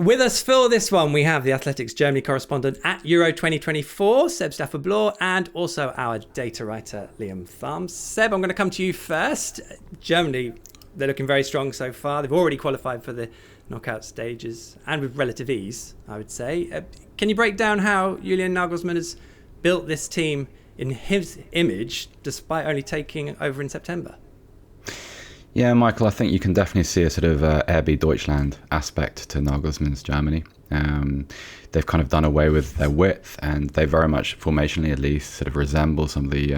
With us for this one, we have the Athletics Germany correspondent at Euro 2024, Seb Stafford-Bloor, and also our data writer, Liam Tharme. Seb, I'm going to come to you first. Germany, they're looking very strong so far. They've already qualified for the knockout stages, and with relative ease, I would say. Can you break down how Julian Nagelsmann has built this team in his image, despite only taking over in September? Yeah, Michael, I think you can definitely see a sort of RB Deutschland aspect to Nagelsmann's Germany. They've kind of done away with their width, and they very much, formationally at least, sort of resemble some of the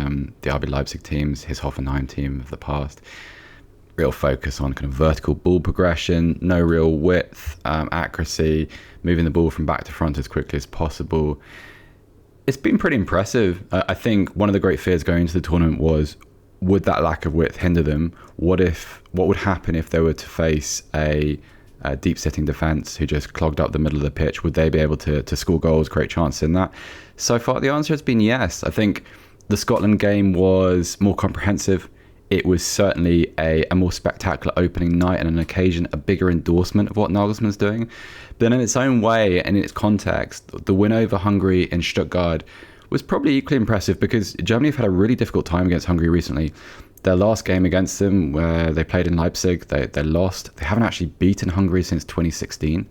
RB Leipzig teams, his Hoffenheim team of the past. Real focus on kind of vertical ball progression, no real width, accuracy, moving the ball from back to front as quickly as possible. It's been pretty impressive. I think one of the great fears going into the tournament was, would that lack of width hinder them? What would happen if they were to face a deep-sitting defence who just clogged up the middle of the pitch? Would they be able to score goals, create chances in that? So far, the answer has been yes. I think the Scotland game was more comprehensive. It was certainly a more spectacular opening night, and on occasion a bigger endorsement of what Nagelsmann's doing. But then in its own way and in its context, the win over Hungary in Stuttgart was probably equally impressive, because Germany have had a really difficult time against Hungary recently. Their last game against them, where they played in Leipzig, they lost. They haven't actually beaten Hungary since 2016,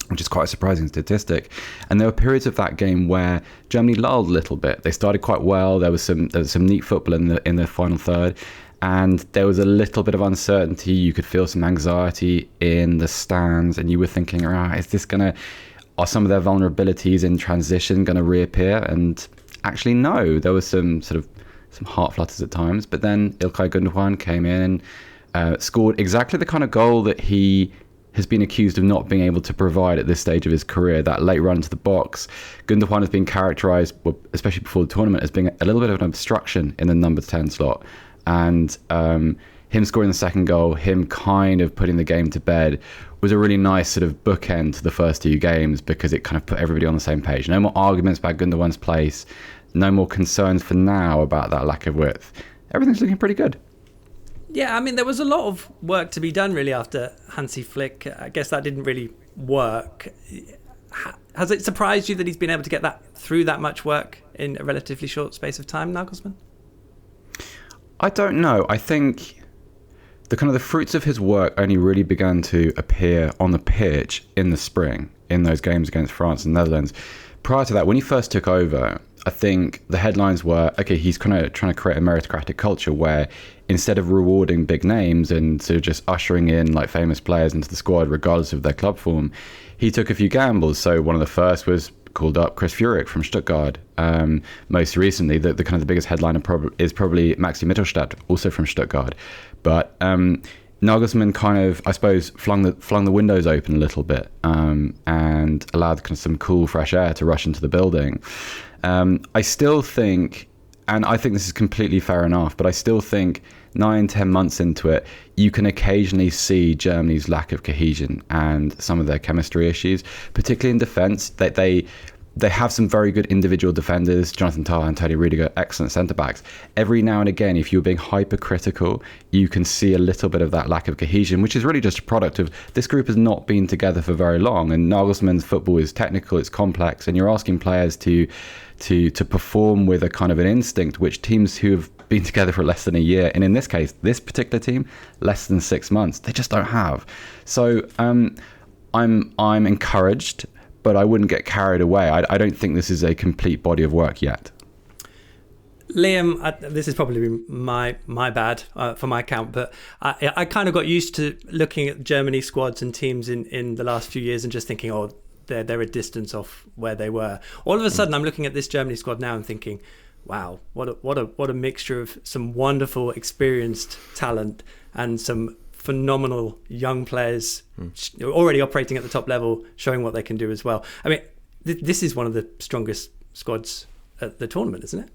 which is quite a surprising statistic. And there were periods of that game where Germany lulled a little bit. They started quite well. There was some neat football in the final third, and there was a little bit of uncertainty. You could feel some anxiety in the stands, and you were thinking, are some of their vulnerabilities in transition going to reappear? And actually, no. There was some heart flutters at times, but then Ilkay Gundogan came in and scored exactly the kind of goal that he has been accused of not being able to provide at this stage of his career. That late run to the box. Gundogan has been characterised, especially before the tournament, as being a little bit of an obstruction in the number 10 slot. And him scoring the second goal, him kind of putting the game to bed, was a really nice sort of bookend to the first two games, because it kind of put everybody on the same page. No more arguments about Gundogan's place. No more concerns for now about that lack of width. Everything's looking pretty good. Yeah, I mean, there was a lot of work to be done really after Hansi Flick. I guess that didn't really work. Has it surprised you that he's been able to get that through that much work in a relatively short space of time, Nagelsmann? I don't know. I think the fruits of his work only really began to appear on the pitch in the spring, in those games against France and Netherlands. Prior to that, when he first took over, I think the headlines were, okay, he's kind of trying to create a meritocratic culture where instead of rewarding big names and sort of just ushering in like famous players into the squad regardless of their club form, he took a few gambles. So one of the first was called up Chris Führich from Stuttgart. Most recently, the kind of the biggest headliner is probably Maxi Mittelstadt, also from Stuttgart. But Nagelsmann kind of, I suppose, flung the windows open a little bit and allowed kind of some cool, fresh air to rush into the building. I still think, and I think this is completely fair enough, but I still think 9-10 months into it, you can occasionally see Germany's lack of cohesion and some of their chemistry issues, particularly in defence. They have some very good individual defenders, Jonathan Tah and Tony Rudiger, excellent centre-backs. Every now and again, if you're being hypercritical, you can see a little bit of that lack of cohesion, which is really just a product of this group has not been together for very long. And Nagelsmann's football is technical, it's complex, and you're asking players to perform with a kind of an instinct, which teams who have been together for less than a year, and in this case, this particular team, less than 6 months, they just don't have. So I'm encouraged, but I wouldn't get carried away. I don't think this is a complete body of work yet. Liam, this is probably my bad for my account, but I kind of got used to looking at Germany squads and teams in the last few years and just thinking, oh, they're a distance off where they were. All of a sudden, I'm looking at this Germany squad now and thinking, wow, what a mixture of some wonderful, experienced talent and some phenomenal young players already operating at the top level, showing what they can do as well. I mean, this is one of the strongest squads at the tournament, isn't it?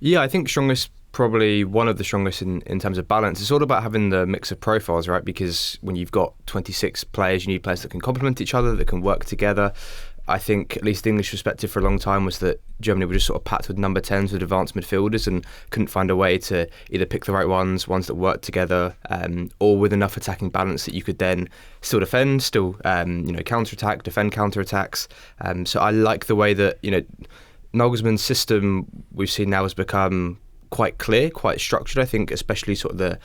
Yeah, I think strongest, probably one of the strongest in terms of balance. It's all about having the mix of profiles, right? Because when you've got 26 players, you need players that can complement each other, that can work together. I think at least the English perspective for a long time was that Germany were just sort of packed with number 10s with advanced midfielders and couldn't find a way to either pick the right ones that worked together, or with enough attacking balance that you could then still defend, still counter-attack, defend counter-attacks. So I like the way that Nagelsmann's system we've seen now has become quite clear, quite structured. I think especially sort of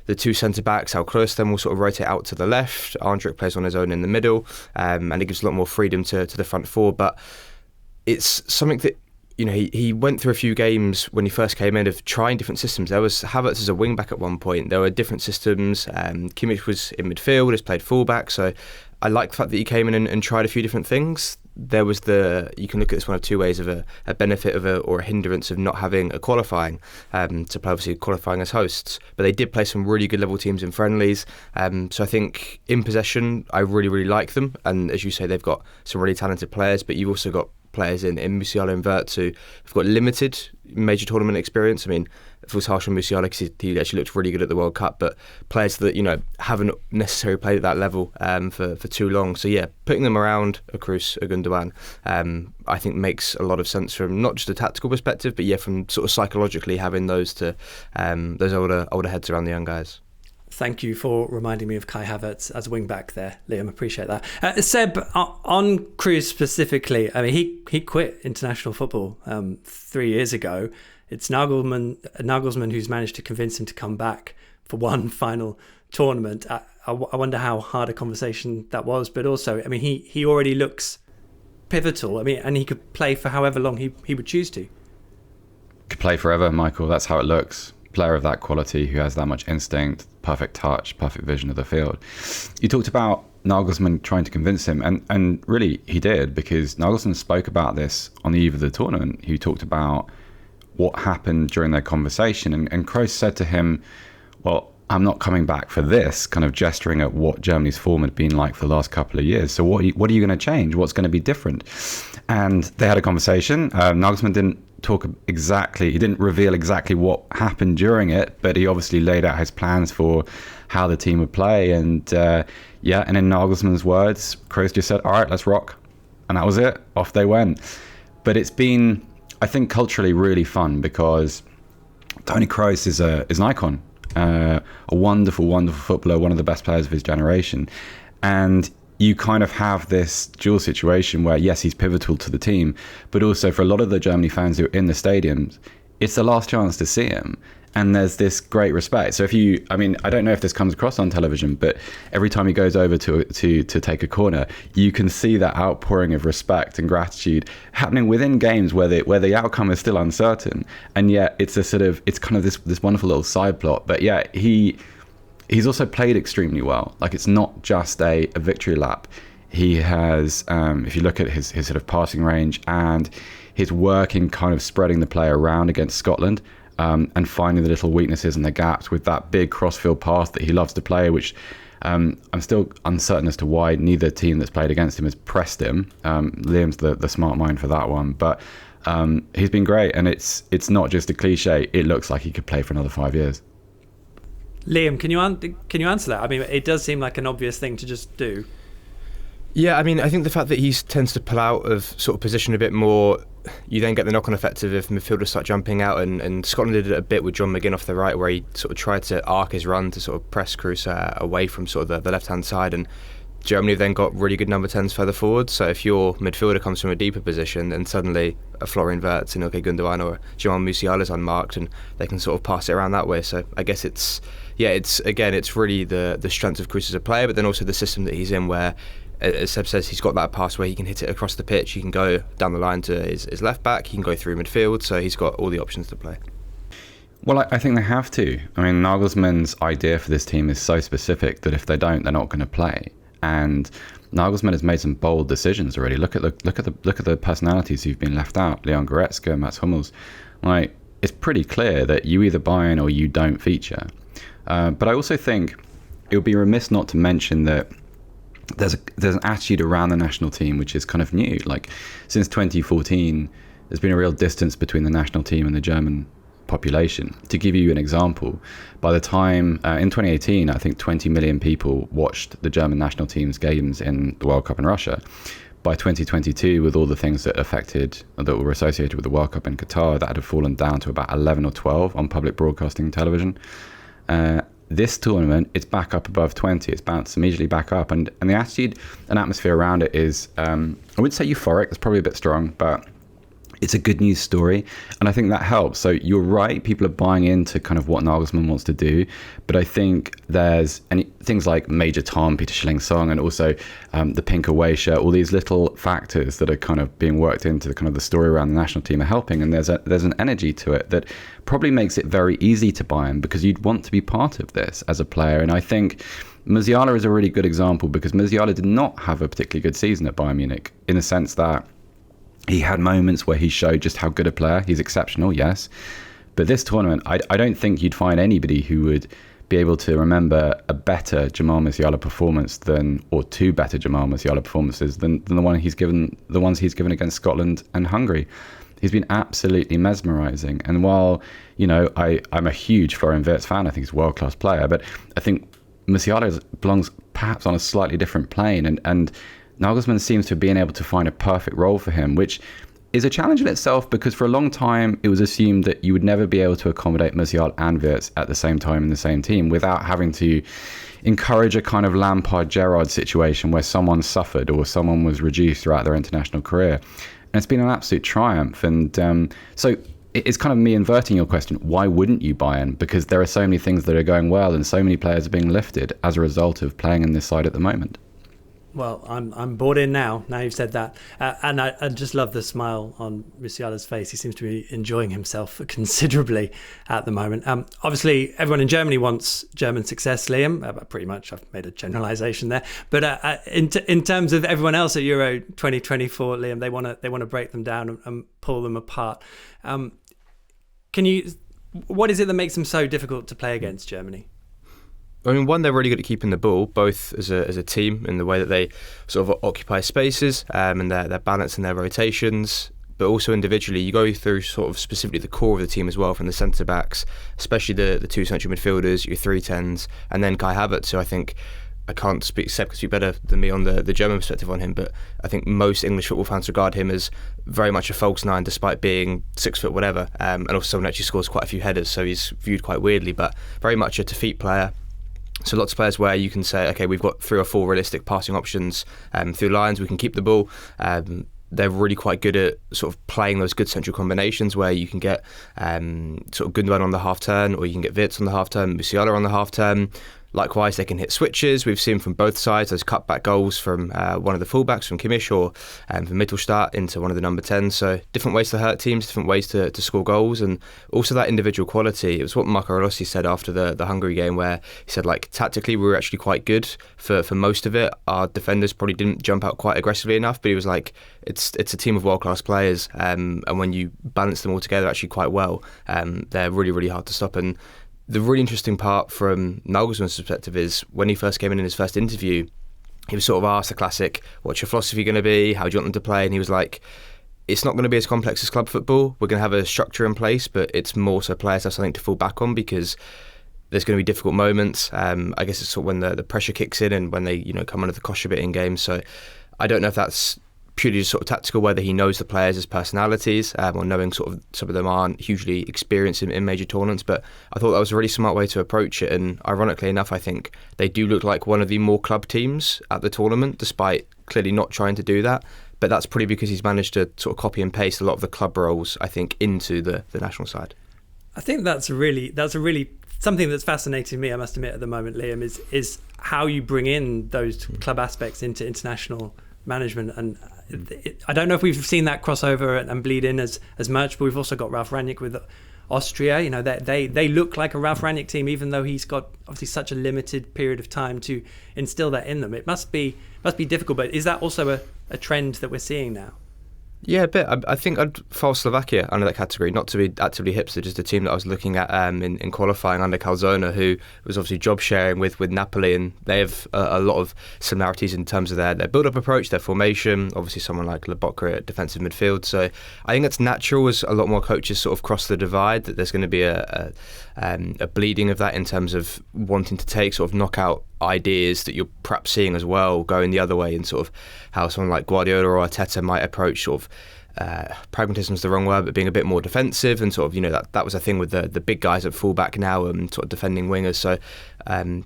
the two centre-backs, how Kroos then will sort of rotate out to the left. Andrik plays on his own in the middle, and it gives a lot more freedom to the front four. But it's something that, he went through a few games when he first came in of trying different systems. There was Havertz as a wing-back at one point. There were different systems. Kimmich was in midfield, has played full-back. So I like the fact that he came in and tried a few different things. There was you can look at this one of two ways, of a benefit or a hindrance of not having a qualifying, to play obviously qualifying as hosts, but they did play some really good level teams in friendlies. So I think in possession, I really, really like them. And as you say, they've got some really talented players, but you've also got players in Musiala and Wirtz who have got limited major tournament experience. I mean, if it was harsh on Musiala because he actually looked really good at the World Cup, but players that haven't necessarily played at that level for too long. So yeah, putting them around a Kroos, a Gundogan, I think makes a lot of sense from not just a tactical perspective, but yeah, from sort of psychologically having those older heads around the young guys. Thank you for reminding me of Kai Havertz as a wing back there, Liam. Appreciate that. Seb, on Kroos specifically, I mean, he quit international football 3 years ago. It's Nagelsmann who's managed to convince him to come back for one final tournament. I wonder how hard a conversation that was, but also, I mean, he already looks pivotal. I mean, and he could play for however long he would choose to. Could play forever, Michael. That's how it looks. Player of that quality who has that much instinct, perfect touch, perfect vision of the field. You talked about Nagelsmann trying to convince him, and really he did, because Nagelsmann spoke about this on the eve of the tournament. He talked about what happened during their conversation, and Kroos said to him, well, I'm not coming back for this, kind of gesturing at what Germany's form had been like for the last couple of years. So what are you going to change? What's going to be different? And they had a conversation. Nagelsmann didn't he didn't reveal exactly what happened during it, but he obviously laid out his plans for how the team would play. And and in Nagelsmann's words, Kroos just said, all right, let's rock. And that was it. Off they went. But it's been, I think, culturally really fun, because Toni Kroos is an icon, a wonderful, wonderful footballer, one of the best players of his generation. And you kind of have this dual situation where, yes, he's pivotal to the team, but also for a lot of the Germany fans who are in the stadiums, it's the last chance to see him. And there's this great respect. So I don't know if this comes across on television, but every time he goes over to take a corner, you can see that outpouring of respect and gratitude happening within games where the outcome is still uncertain. And yet it's kind of this wonderful little side plot. But yeah, he's also played extremely well. Like, it's not just a victory lap. He has, if you look at his sort of passing range and his work in kind of spreading the play around against Scotland, and finding the little weaknesses and the gaps with that big cross-field pass that he loves to play, which I'm still uncertain as to why neither team that's played against him has pressed him. Liam's the smart mind for that one. But he's been great, and it's not just a cliche. It looks like he could play for another 5 years. Liam, can you answer that? I mean, it does seem like an obvious thing to just do. Yeah, I mean, I think the fact that he tends to pull out of sort of position a bit more, you then get the knock-on effect of if midfielders start jumping out, and Scotland did it a bit with John McGinn off the right, where he sort of tried to arc his run to sort of press Kroos away from sort of the left-hand side, and Germany then got really good number 10s further forward. So if your midfielder comes from a deeper position, then suddenly a Florian Wirtz, an Ilkay Gundogan or Jamal Musiala is unmarked, and they can sort of pass it around that way. So I guess it's really the strength of Kroos as a player, but then also the system that he's in, where, as Seb says, he's got that pass where he can hit it across the pitch. He can go down the line to his left back. He can go through midfield. So he's got all the options to play. Well, I think they have to. I mean, Nagelsmann's idea for this team is so specific that if they don't, they're not going to play. And Nagelsmann has made some bold decisions already. Look at the personalities who've been left out. Leon Goretzka, Mats Hummels. Like, it's pretty clear that you either buy in or you don't feature. But I also think it would be remiss not to mention that there's an attitude around the national team which is kind of new. Like, since 2014, there's been a real distance between the national team and the German population. To give you an example, by the time in 2018, I think 20 million people watched the German national team's games in the World Cup in Russia. by 2022, with all the things that were associated with the World Cup in Qatar, that had fallen down to about 11 or 12 on public broadcasting television. This tournament, it's back up above 20. It's bounced immediately back up. And the attitude and atmosphere around it is, I would say euphoric. It's probably a bit strong, but it's a good news story. And I think that helps. So you're right. People are buying into kind of what Nagelsmann wants to do. But I think there's things like Major Tom, Peter Schilling's song, and also the pink away shirt, all these little factors that are kind of being worked into the kind of the story around the national team are helping. And there's an energy to it that probably makes it very easy to buy in, because you'd want to be part of this as a player. And I think Musiala is a really good example, because Musiala did not have a particularly good season at Bayern Munich, in the sense that he had moments where he showed just how good a player. He's exceptional, yes. But this tournament, I don't think you'd find anybody who would be able to remember a better Jamal Musiala performance or two better Jamal Musiala performances than the ones he's given against Scotland and Hungary. He's been absolutely mesmerising. And while, I'm a huge Florian Wirtz fan, I think he's a world-class player, but I think Musiala belongs perhaps on a slightly different plane. And Nagelsmann seems to have been able to find a perfect role for him, which is a challenge in itself, because for a long time it was assumed that you would never be able to accommodate Musiala and Wirtz at the same time in the same team without having to encourage a kind of Lampard-Gerrard situation where someone suffered or someone was reduced throughout their international career. And it's been an absolute triumph. And so it's kind of me inverting your question. Why wouldn't you buy in? Because there are so many things that are going well and so many players are being lifted as a result of playing in this side at the moment. Well, I'm bought in now you've said that. And I just love the smile on Musiala's face. He seems to be enjoying himself considerably at the moment. Obviously, everyone in Germany wants German success, Liam. Pretty much, I've made a generalisation there. But in terms of everyone else at Euro 2024, Liam, they want to break them down and pull them apart. What is it that makes them so difficult to play against Germany? I mean, one, they're really good at keeping the ball, both as a team in the way that they sort of occupy spaces and their balance and their rotations, but also individually. You go through sort of specifically the core of the team as well, from the centre-backs, especially the two central midfielders, your 3-10s, and then Kai Havertz, who I think, I can't speak, Seb can speak better than me on the German perspective on him, but I think most English football fans regard him as very much a false nine, despite being 6 foot whatever, and also someone who actually scores quite a few headers, so he's viewed quite weirdly, but very much a defeat player. So lots of players where you can say, okay, we've got 3 or 4 realistic passing options through lines, we can keep the ball. They're really quite good at sort of playing those good central combinations where you can get sort of Gundogan on the half turn, or you can get Wirtz on the half turn, Musiala on the half turn. Likewise, they can hit switches. We've seen from both sides those cutback goals from one of the fullbacks, from Kimmich, or from Mittelstadt into one of the number 10s. So different ways to hurt teams, different ways to score goals, and also that individual quality. It was what Marco Rossi said after the Hungary game, where he said, like, tactically we were actually quite good for most of it. Our defenders probably didn't jump out quite aggressively enough, but he was like, it's a team of world-class players, and when you balance them all together actually quite well, they're really, really hard to stop. And the really interesting part from Nagelsmann's perspective is when he first came in his first interview, he was sort of asked the classic, what's your philosophy going to be? How do you want them to play? And he was like, it's not going to be as complex as club football. We're going to have a structure in place, but it's more so players have something to fall back on, because there's going to be difficult moments. I guess it's sort of when the pressure kicks in and when they come under the cosh a bit in games. So I don't know if that's purely just sort of tactical, whether he knows the players as personalities, or knowing sort of some of them aren't hugely experienced in major tournaments, but I thought that was a really smart way to approach it. And ironically enough, I think they do look like one of the more club teams at the tournament, despite clearly not trying to do that. But that's probably because he's managed to sort of copy and paste a lot of the club roles, I think, into the national side. I think that's a really something that's fascinating me, I must admit, at the moment, Liam, is how you bring in those club aspects into international management. And I don't know if we've seen that crossover and bleed in as much, but we've also got Ralf Rangnick with Austria. They look like a Ralf Rangnick team, even though he's got obviously such a limited period of time to instill that in them. It must be difficult, but is that also a trend that we're seeing now? Yeah, a bit. I think I'd file Slovakia under that category, not to be actively hipster, just a team that I was looking at in qualifying under Calzona, who was obviously job sharing with Napoli, and they have a lot of similarities in terms of their build-up approach, their formation, obviously someone like Lobotka at defensive midfield. So I think that's natural as a lot more coaches sort of cross the divide, that there's going to be a bleeding of that in terms of wanting to take sort of knockout ideas that you're perhaps seeing as well going the other way, and sort of how someone like Guardiola or Arteta might approach sort of pragmatism is the wrong word, but being a bit more defensive, and sort of, you know, that was a thing with the big guys at fullback now, and sort of defending wingers. So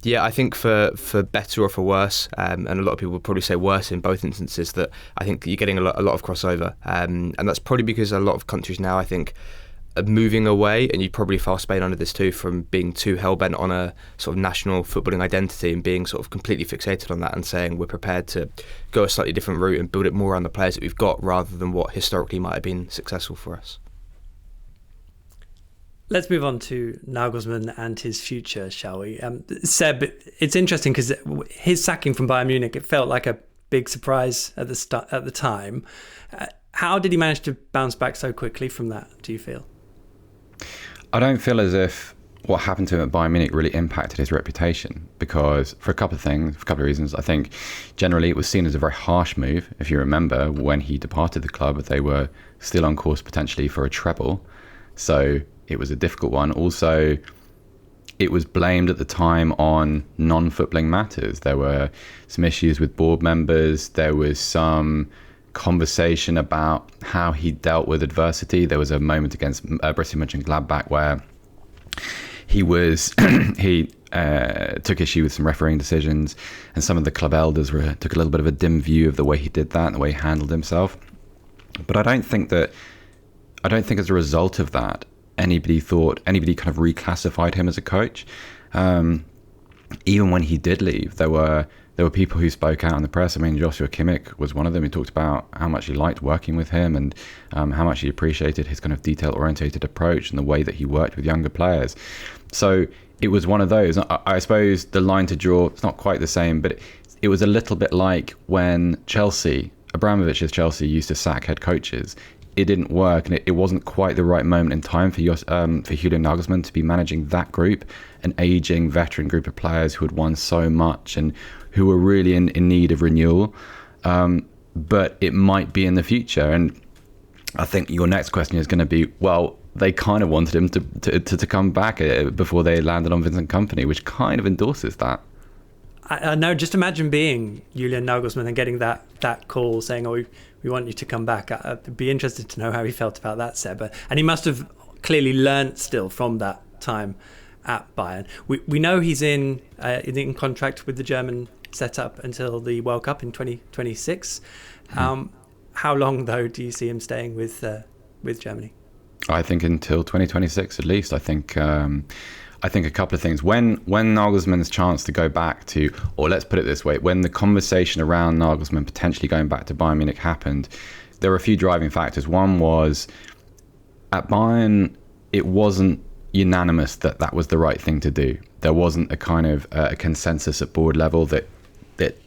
yeah, I think for better or for worse, and a lot of people would probably say worse in both instances, that I think you're getting a lot of crossover, and that's probably because a lot of countries now, I think, are moving away, and you probably file Spain under this too, from being too hell-bent on a sort of national footballing identity and being sort of completely fixated on that, and saying we're prepared to go a slightly different route and build it more around the players that we've got rather than what historically might have been successful for us. Let's move on to Nagelsmann and his future, shall we? Seb, it's interesting because his sacking from Bayern Munich, it felt like a big surprise at the time. How did he manage to bounce back so quickly from that, do you feel? I don't feel as if what happened to him at Bayern Munich really impacted his reputation, because for a couple of reasons. I think generally it was seen as a very harsh move. If you remember, when he departed the club, they were still on course potentially for a treble. So it was a difficult one. Also, it was blamed at the time on non-footballing matters. There were some issues with board members. There was some conversation about how he dealt with adversity. There was a moment against Borussia Mönchengladbach where he took issue with some refereeing decisions, and some of the club elders took a little bit of a dim view of the way he did that and the way he handled himself. But I don't think as a result of that anybody kind of reclassified him as a coach. Even when he did leave, there were people who spoke out in the press. I mean, Joshua Kimmich was one of them. He talked about how much he liked working with him, and how much he appreciated his kind of detail-orientated approach and the way that he worked with younger players. So it was one of those. I suppose the line to draw, it's not quite the same, but it was a little bit like when Abramovich's Chelsea used to sack head coaches. It didn't work, and it wasn't quite the right moment in time for Julian Nagelsmann to be managing that group, an aging veteran group of players who had won so much and who were really in need of renewal. But it might be in the future. And I think your next question is going to be, well, they kind of wanted him to come back before they landed on Vincent Kompany, which kind of endorses that. I know, just imagine being Julian Nagelsmann and getting that call saying, oh, we want you to come back. I'd be interested to know how he felt about that, Seb. And he must have clearly learnt still from that time at Bayern. We know he's in contract with the German setup until the World Cup in 2026. How long, though, do you see him staying with Germany? I think until 2026 at least. I think a couple of things. When Nagelsmann's chance to go back to, or let's put it this way, when the conversation around Nagelsmann potentially going back to Bayern Munich happened, there were a few driving factors. One was, at Bayern, it wasn't unanimous that was the right thing to do. There wasn't a kind of a consensus at board level that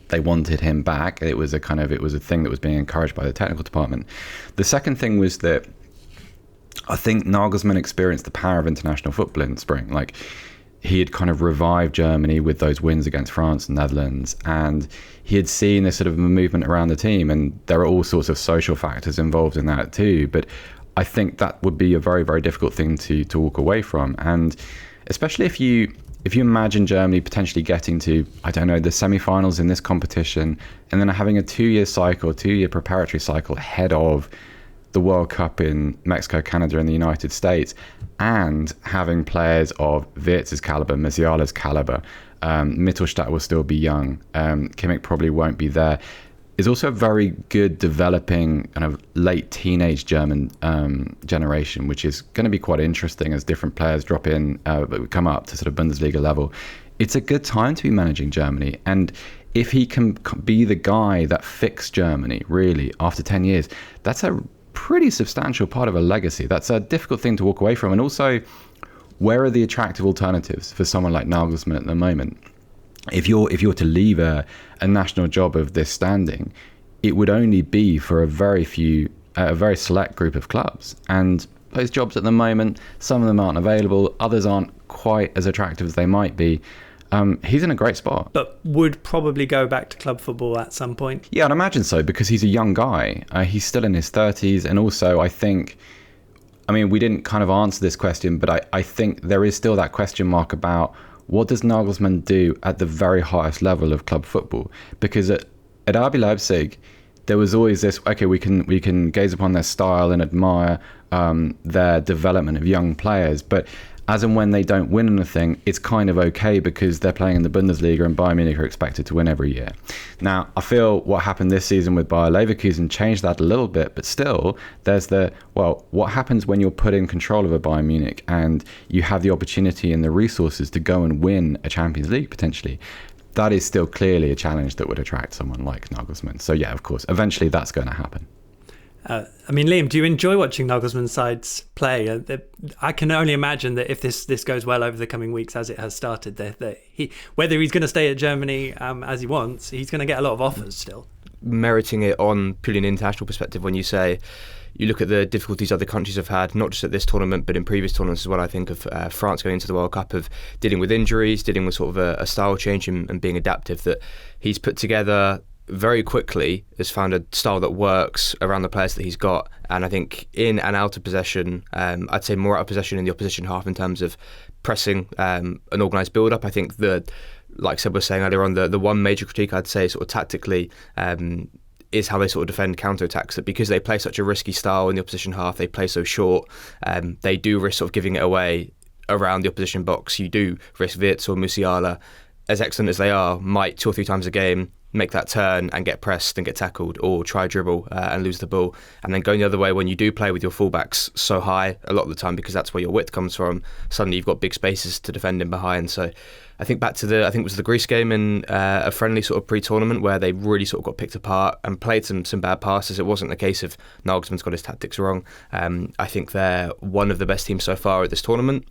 they wanted him back. It was a thing that was being encouraged by the technical department. The second thing was that I think Nagelsmann experienced the power of international football in spring. Like, he had kind of revived Germany with those wins against France and Netherlands, and he had seen this sort of movement around the team, and there are all sorts of social factors involved in that too. But I think that would be a very, very difficult thing to walk away from. And especially if you imagine Germany potentially getting to, I don't know, the semi-finals in this competition, and then having a 2-year preparatory cycle ahead of the World Cup in Mexico, Canada, and the United States, and having players of Wirtz's caliber, Musiala's caliber, Mittelstadt will still be young, Kimmich probably won't be there, is also a very good developing kind of late teenage German generation, which is going to be quite interesting as different players drop in, come up to sort of Bundesliga level. It's a good time to be managing Germany, and if he can be the guy that fixed Germany really after 10 years, that's a pretty substantial part of a legacy. That's a difficult thing to walk away from. And also, where are the attractive alternatives for someone like Nagelsmann at the moment? If you're to leave a national job of this standing, it would only be for a very select group of clubs. And those jobs at the moment, some of them aren't available, others aren't quite as attractive as they might be. He's in a great spot. But would probably go back to club football at some point? Yeah, I'd imagine so, because he's a young guy. He's still in his 30s. And also, I think, we didn't kind of answer this question, but I think there is still that question mark about what does Nagelsmann do at the very highest level of club football? Because at RB Leipzig, there was always this, okay, we can gaze upon their style and admire their development of young players, but as and when they don't win anything, it's kind of okay because they're playing in the Bundesliga and Bayern Munich are expected to win every year. Now, I feel what happened this season with Bayer Leverkusen changed that a little bit, but still, there's what happens when you're put in control of a Bayern Munich and you have the opportunity and the resources to go and win a Champions League potentially? That is still clearly a challenge that would attract someone like Nagelsmann. So yeah, of course, eventually that's going to happen. Liam, do you enjoy watching Nagelsmann's sides play? I can only imagine that if this goes well over the coming weeks, as it has started, that whether he's going to stay at Germany as he wants, he's going to get a lot of offers still. Meriting it on purely an international perspective, when you look at the difficulties other countries have had, not just at this tournament, but in previous tournaments as well. I think of France going into the World Cup, of dealing with injuries, dealing with sort of a style change and being adaptive, that he's put together very quickly, has found a style that works around the players that he's got. And I think in and out of possession, I'd say more out of possession in the opposition half in terms of pressing, an organised build-up. I think like Seb was saying earlier on, the one major critique I'd say sort of tactically is how they sort of defend counter-attacks, that because they play such a risky style in the opposition half, they play so short, they do risk sort of giving it away around the opposition box. You do risk Wirtz or Musiala, as excellent as they are, might 2 or 3 times a game make that turn and get pressed and get tackled, or try dribble and lose the ball. And then going the other way, when you do play with your fullbacks so high a lot of the time, because that's where your width comes from, suddenly you've got big spaces to defend in behind. So I think back to I think it was the Greece game in a friendly sort of pre-tournament where they really sort of got picked apart and played some bad passes. It wasn't the case of Nagelsmann's got his tactics wrong. I think they're one of the best teams so far at this tournament.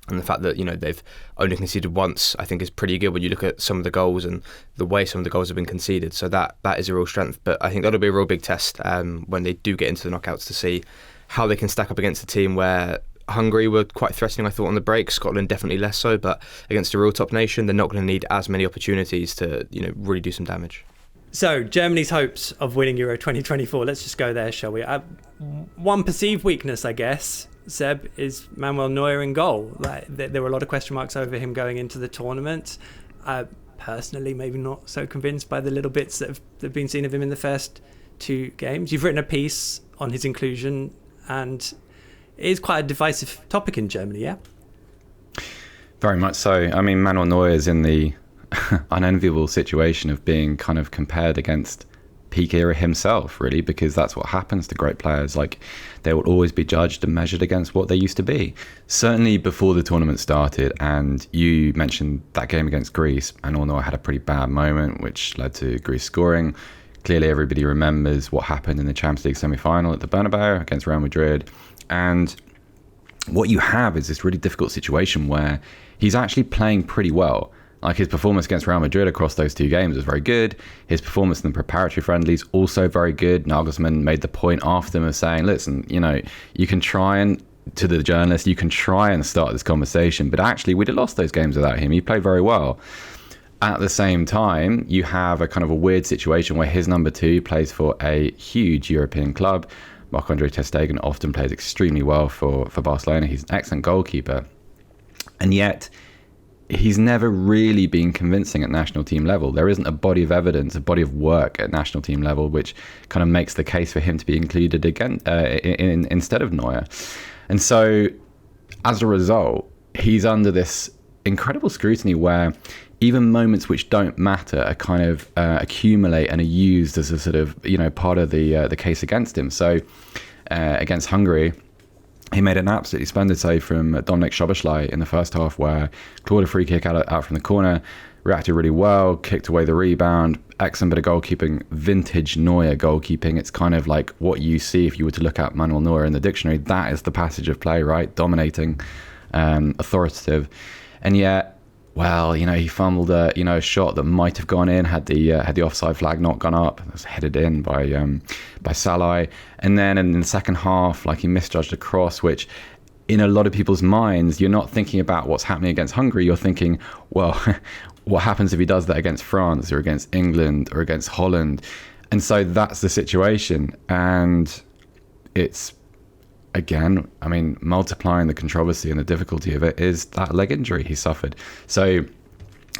And the fact that they've only conceded once, I think, is pretty good when you look at some of the goals and the way some of the goals have been conceded. So that is a real strength. But I think that'll be a real big test when they do get into the knockouts, to see how they can stack up against a team where Hungary were quite threatening, I thought, on the break. Scotland definitely less so. But against a real top nation, they're not going to need as many opportunities to really do some damage. So, Germany's hopes of winning Euro 2024. Let's just go there, shall we? One perceived weakness, I guess, Seb, is Manuel Neuer in goal. There were a lot of question marks over him going into the tournament. Personally, maybe not so convinced by the little bits that have been seen of him in the first 2 games. You've written a piece on his inclusion, and it is quite a divisive topic in Germany, yeah? Very much so. I mean, Manuel Neuer is in the unenviable situation of being kind of compared against peak era himself, really, because that's what happens to great players. Like, they will always be judged and measured against what they used to be. Certainly before the tournament started, and you mentioned that game against Greece, Manuel Neuer had a pretty bad moment which led to Greece scoring. Clearly everybody remembers what happened in the Champions League semi-final at the Bernabeu against Real Madrid, and what you have is this really difficult situation where he's actually playing pretty well. Like, his performance against Real Madrid across those 2 games was very good. His performance in the preparatory friendlies also very good. Nagelsmann made the point after them of saying, listen, you can try and, to the journalist, you can try and start this conversation, but actually we'd have lost those games without him. He played very well. At the same time, you have a kind of a weird situation where his number 2 plays for a huge European club. Marc-Andre ter Stegen often plays extremely well for Barcelona. He's an excellent goalkeeper. And yet, he's never really been convincing at national team level. There isn't a body of evidence, a body of work at national team level, which kind of makes the case for him to be included again instead of Neuer. And so, as a result, he's under this incredible scrutiny where even moments which don't matter are kind of accumulate and are used as a sort of part of the case against him. So, against Hungary, he made an absolutely splendid save from Dominik Szoboszlai in the first half, where clawed a free kick out from the corner, reacted really well, kicked away the rebound, excellent bit of goalkeeping, vintage Neuer goalkeeping. It's kind of like what you see if you were to look at Manuel Neuer in the dictionary. That is the passage of play, right? Dominating, authoritative. And yet, well, he fumbled a shot that might have gone in had the offside flag not gone up. It was headed in by Salai. And then in the second half, he misjudged a cross, which in a lot of people's minds, you're not thinking about what's happening against Hungary. You're thinking, well, what happens if he does that against France or against England or against Holland? And so that's the situation. And it's again, I mean, multiplying the controversy and the difficulty of it is that leg injury he suffered. So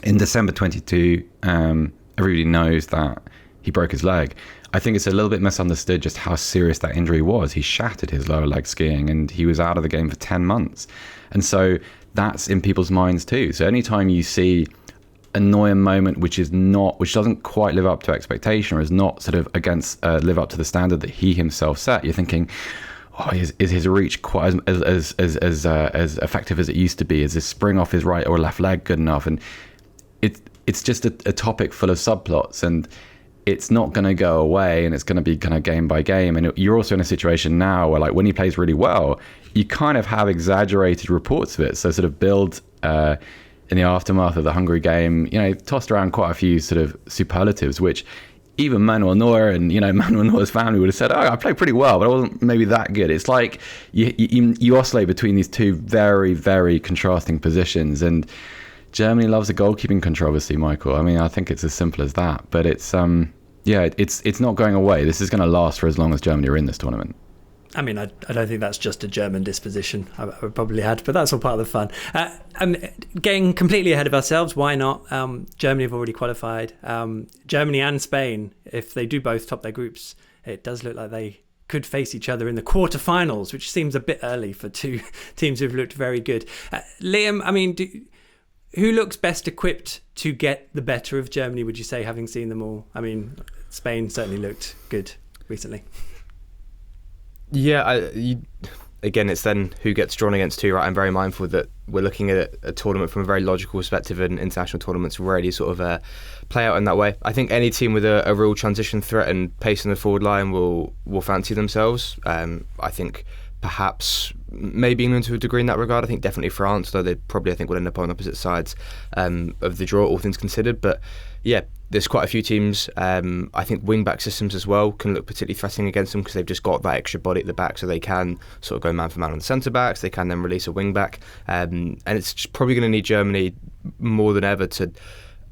in December 22, everybody knows that he broke his leg. I think it's a little bit misunderstood just how serious that injury was. He shattered his lower leg skiing and he was out of the game for 10 months. And so that's in people's minds too. So anytime you see a Neuer moment which doesn't quite live up to expectation, or is not sort of live up to the standard that he himself set, you're thinking, oh, is his reach quite as effective as it used to be? Is his spring off his right or left leg good enough? And it's just a topic full of subplots, and it's not going to go away, and it's going to be kind of game by game. And you're also in a situation now where, like, when he plays really well, you kind of have exaggerated reports of it. So sort of Bild in the aftermath of the Hungary game, tossed around quite a few sort of superlatives, which even Manuel Neuer and Manuel Neuer's family would have said, I played pretty well, but I wasn't maybe that good. It's like you oscillate between these two very, very contrasting positions. And Germany loves a goalkeeping controversy, Michael. I mean, I think it's as simple as that. But it's it's not going away. This is going to last for as long as Germany are in this tournament. I mean, I don't think that's just a German disposition. I would probably add, but that's all part of the fun. Getting completely ahead of ourselves, why not? Germany have already qualified. Germany and Spain, if they do both top their groups, it does look like they could face each other in the quarterfinals, which seems a bit early for two teams who've looked very good. Liam, I mean, who looks best equipped to get the better of Germany, would you say, having seen them all? I mean, Spain certainly looked good recently. Yeah, again, it's then who gets drawn against who, right? I'm very mindful that we're looking at a tournament from a very logical perspective, and international tournaments rarely sort of play out in that way. I think any team with a real transition threat and pace in the forward line will fancy themselves. I think perhaps maybe England to a degree in that regard. I think definitely France, though they probably, I think, will end up on opposite sides of the draw, all things considered. But yeah, there's quite a few teams. I think wing-back systems as well can look particularly threatening against them, because they've just got that extra body at the back, so they can sort of go man for man on the centre-backs. They can then release a wing-back. And it's probably going to need Germany more than ever to,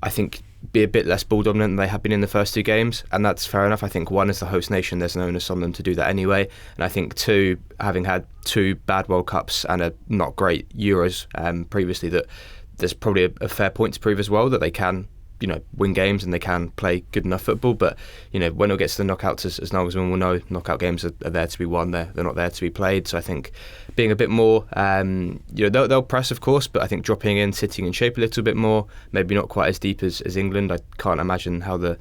I think, be a bit less ball dominant than they have been in the first two games, and that's fair enough. I think one, as the host nation, there's an onus on them to do that anyway, and I think two, having had two bad World Cups and a not great Euros previously, that there's probably a fair point to prove as well that they can win games and they can play good enough football. But when it gets to the knockouts, as Nagelsmann will know, knockout games are there to be won. They're not there to be played. So I think being a bit more, they'll press, of course, but I think dropping in, sitting in shape a little bit more, maybe not quite as deep as England. I can't imagine how the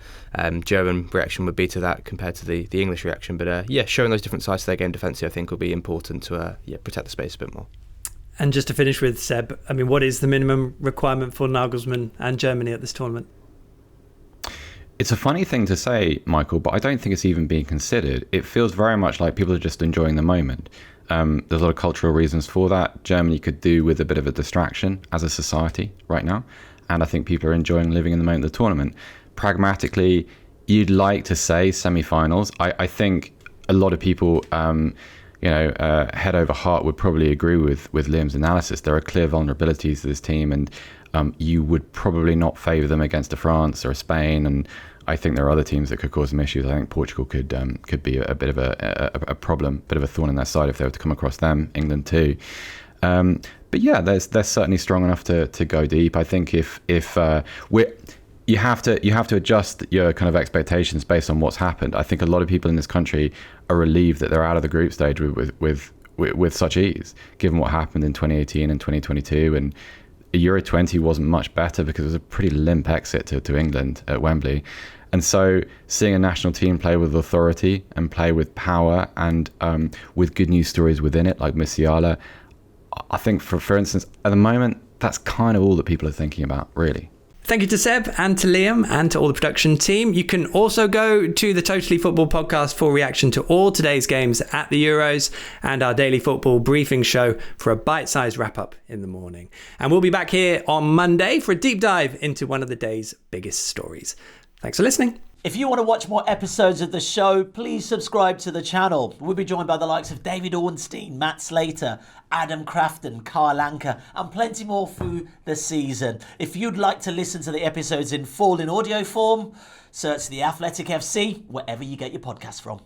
German reaction would be to that compared to the English reaction. But showing those different sides to their game defensively, I think will be important to protect the space a bit more. And just to finish with Seb, I mean, what is the minimum requirement for Nagelsmann and Germany at this tournament? It's a funny thing to say, Michael, but I don't think it's even being considered. It feels very much like people are just enjoying the moment. There's a lot of cultural reasons for that. Germany could do with a bit of a distraction as a society right now. And I think people are enjoying living in the moment of the tournament. Pragmatically, you'd like to say semi-finals. I think a lot of people... head over heart would probably agree with Liam's analysis. There are clear vulnerabilities to this team, and you would probably not favour them against a France or a Spain. And I think there are other teams that could cause them issues. I think Portugal could be a bit of a problem, a bit of a thorn in their side if they were to come across them. England too. But yeah, they're certainly strong enough to go deep. I think if you have to adjust your kind of expectations based on what's happened. I think a lot of people in this country are relieved that they're out of the group stage with such ease, given what happened in 2018 and 2022. And Euro 20 wasn't much better because it was a pretty limp exit to England at Wembley. And so seeing a national team play with authority and play with power and with good news stories within it, like Musiala, I think for instance, at the moment, that's kind of all that people are thinking about, really. Thank you to Seb and to Liam and to all the production team. You can also go to the Totally Football podcast for reaction to all today's games at the Euros and our daily football briefing show for a bite-sized wrap-up in the morning. And we'll be back here on Monday for a deep dive into one of the day's biggest stories. Thanks for listening. If you want to watch more episodes of the show, please subscribe to the channel. We'll be joined by the likes of David Ornstein, Matt Slater, Adam Crafton, Carl Anker, and plenty more through the season. If you'd like to listen to the episodes in full in audio form, search The Athletic FC wherever you get your podcasts from.